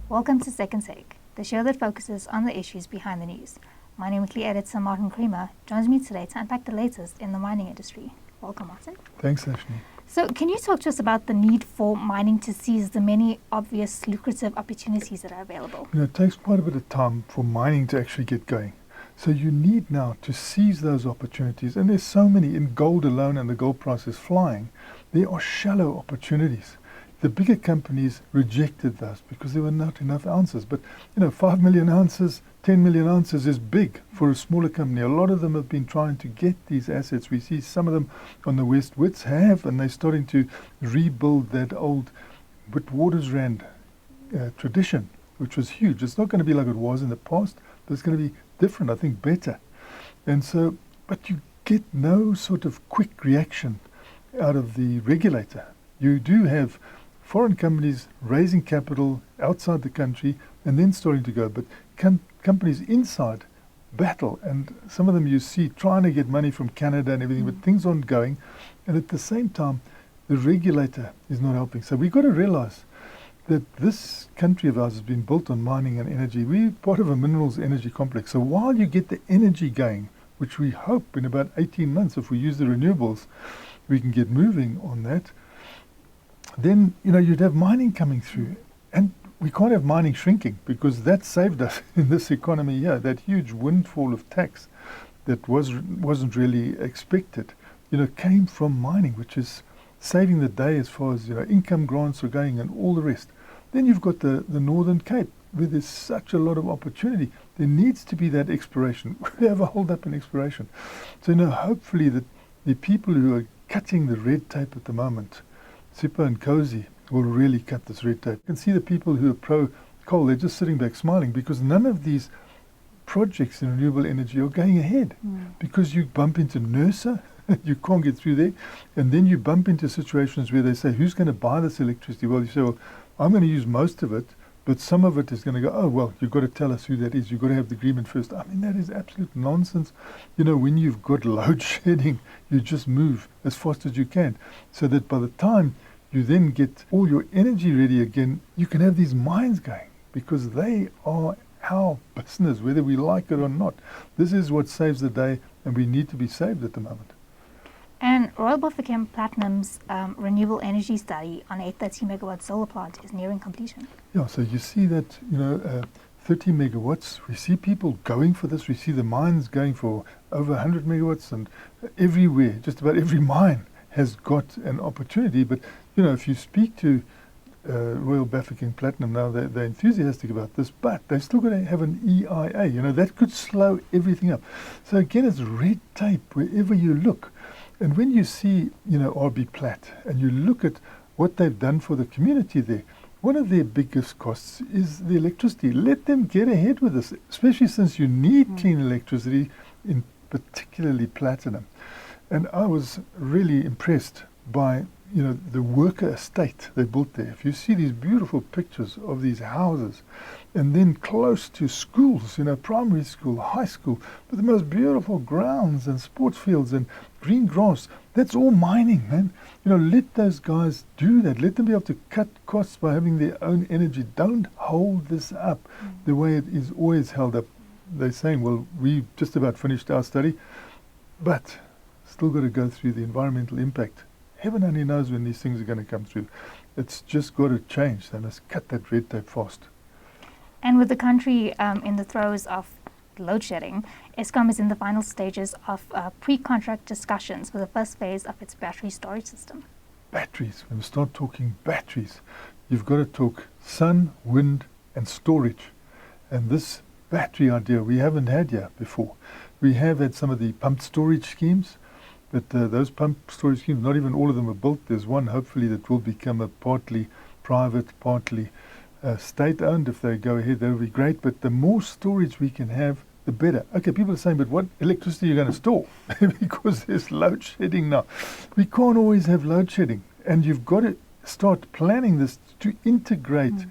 Welcome to Second Take, the show that focuses on the issues behind the news. My name is editor Martin Creamer joins me today to unpack the latest in the mining industry. Welcome, Martin. Thanks, Ashley. So can you talk to us about the need for mining to seize the many obvious lucrative opportunities that are available? It takes quite a bit of time for mining to actually get going. So you need now to seize those opportunities. And there's so many in gold alone, and the gold price is flying. There are shallow opportunities. The bigger companies rejected those because there were not enough ounces. But 5 million ounces, 10 million ounces is big for a smaller company. A lot of them have been trying to get these assets. We see some of them on the West Wits have, and they're starting to rebuild that old Witwatersrand tradition, which was huge. It's not going to be like it was in the past, but it's going to be different, I think better. And so, but you get no sort of quick reaction out of the regulator. You do have foreign companies raising capital outside the country and then starting to go, but companies inside battle, and some of them you see trying to get money from Canada and everything, but things aren't going, and at the same time the regulator is not helping. So we've got to realize that this country of ours has been built on mining and energy. We're part of a minerals energy complex. So while you get the energy going, which we hope in about 18 months, if we use the renewables, we can get moving on that, then you'd have mining coming through. And we can't have mining shrinking, because that saved us in this economy here. That huge windfall of tax that wasn't really expected, came from mining, which is saving the day as far as income grants are going and all the rest. Then you've got the Northern Cape, where there's such a lot of opportunity. There needs to be that exploration. We have a hold up in exploration. So hopefully that the people who are cutting the red tape at the moment, Sipho and Cozy, will really cut this red tape. You can see the people who are pro-coal, they're just sitting back smiling, because none of these projects in renewable energy are going ahead. Because you bump into NERSA, you can't get through there, and then you bump into situations where they say, who's going to buy this electricity? Well, you say, well, I'm going to use most of it, but some of it is going to go, oh, well, you've got to tell us who that is. You've got to have the agreement first. I mean, that is absolute nonsense. When you've got load shedding, you just move as fast as you can, so that by the time you then get all your energy ready again, you can have these mines going, because they are our business, whether we like it or not. This is what saves the day, and we need to be saved at the moment. And Royal Bafokeng Platinum's renewable energy study on a 30 megawatt solar plant is nearing completion. Yeah, so you see that, 30 megawatts, we see people going for this, we see the mines going for over 100 megawatts, and everywhere, just about every mine has got an opportunity. But, if you speak to Royal Bafokeng Platinum now, they're enthusiastic about this, but they've still got to have an EIA, that could slow everything up. So again, it's red tape wherever you look. And when you see, RBPlats, and you look at what they've done for the community there, one of their biggest costs is the electricity. Let them get ahead with this, especially since you need clean electricity, in particularly platinum. And I was really impressed by, the worker estate they built there. If you see these beautiful pictures of these houses, and then close to schools, primary school, high school, with the most beautiful grounds and sports fields and green grass, that's all mining, man. Let those guys do that. Let them be able to cut costs by having their own energy. Don't hold this up the way it is always held up. They're saying, well, we just about finished our study, but still got to go through the environmental impact. Heaven only knows when these things are going to come through. It's just got to change. They must cut that red tape fast. And with the country in the throes of load shedding, Eskom is in the final stages of pre-contract discussions for the first phase of its battery storage system. Batteries. When we start talking batteries, you've got to talk sun, wind, and storage. And this battery idea we haven't had here before. We have had some of the pumped storage schemes, but those pumped storage schemes, not even all of them are built. There's one, hopefully, that will become a partly private, partly state-owned. If they go ahead, that would be great. But the more storage we can have, the better. Okay, people are saying, but what electricity are you going to store? Because there's load shedding now. We can't always have load shedding. And you've got to start planning this to integrate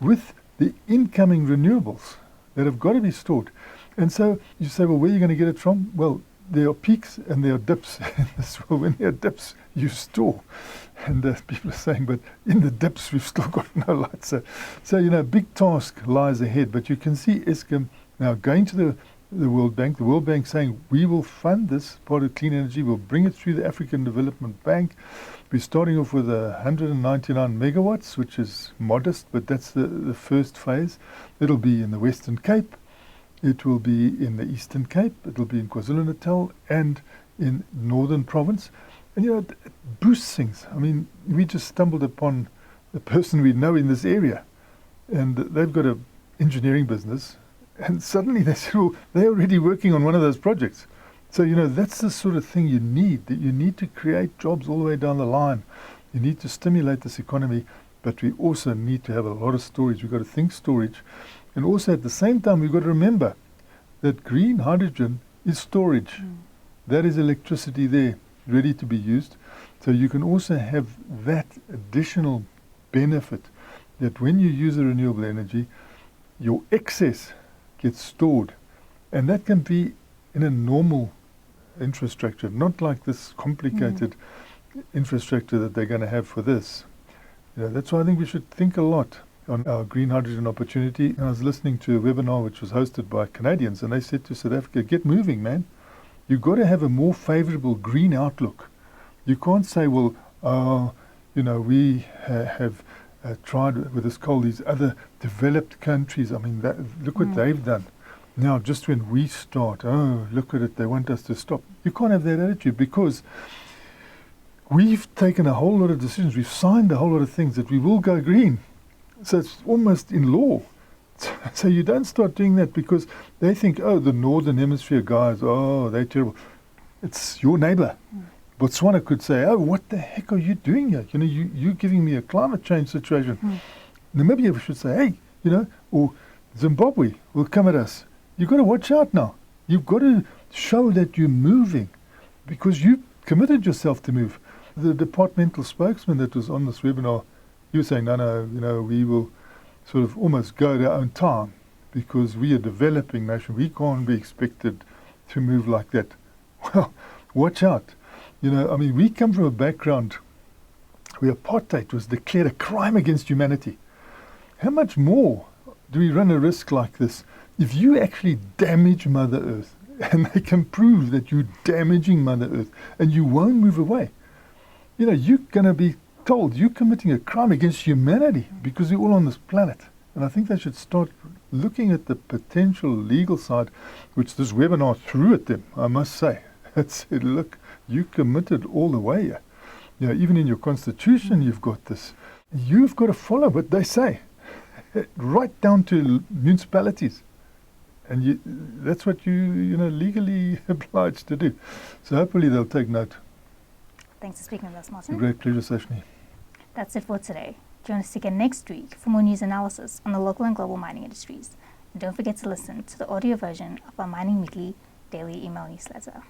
with the incoming renewables that have got to be stored. And so you say, well, where are you going to get it from? Well, there are peaks and there are dips in this world. When there are dips, you store. And people are saying, but in the dips, we've still got no light. So big task lies ahead. But you can see Eskom now going to the World Bank. The World Bank saying, we will fund this part of clean energy. We'll bring it through the African Development Bank. We're starting off with 199 megawatts, which is modest, but that's the first phase. It'll be in the Western Cape. It will be in the Eastern Cape. It will be in KwaZulu-Natal and in Northern Province. And it boosts things. I mean, we just stumbled upon a person we know in this area, and they've got an engineering business, and suddenly they said, well, they're already working on one of those projects. So, that's the sort of thing you need, that you need to create jobs all the way down the line. You need to stimulate this economy, but we also need to have a lot of storage. We've got to think storage. And also at the same time, we've got to remember that green hydrogen is storage. That is electricity there, ready to be used. So you can also have that additional benefit that when you use a renewable energy, your excess gets stored. And that can be in a normal infrastructure, not like this complicated infrastructure that they're going to have for this. That's why I think we should think a lot on our green hydrogen opportunity. And I was listening to a webinar which was hosted by Canadians, and they said to South Africa, get moving, man. You've got to have a more favorable green outlook. You can't say, well, we have tried with this coal, these other developed countries. I mean, look what they've done. Now, just when we start, look at it, they want us to stop. You can't have that attitude, because we've taken a whole lot of decisions. We've signed a whole lot of things that we will go green. So it's almost in law. So you don't start doing that because they think, the Northern Hemisphere guys, they're terrible. It's your neighbor. Botswana could say, what the heck are you doing here? You're giving me a climate change situation. Namibia should say, hey, or Zimbabwe will come at us. You've got to watch out now. You've got to show that you're moving, because you committed yourself to move. The departmental spokesman that was on this webinar, he was saying, no, we will sort of almost go at our own time, because we are a developing nation. We can't be expected to move like that. Well, watch out. We come from a background where apartheid was declared a crime against humanity. How much more do we run a risk like this if you actually damage Mother Earth, and they can prove that you're damaging Mother Earth and you won't move away? You're going to be told you're committing a crime against humanity, because we're all on this planet. And I think they should start looking at the potential legal side, which this webinar threw at them, I must say. It said, look, you committed all the way here. Even in your constitution, you've got this. You've got to follow what they say, right down to municipalities. And that's what you legally obliged to do. So hopefully they'll take note. Thanks for speaking with us, Martin. A great pleasure, Sashni. That's it for today. Join us again next week for more news analysis on the local and global mining industries. And don't forget to listen to the audio version of our Mining Weekly daily email newsletter.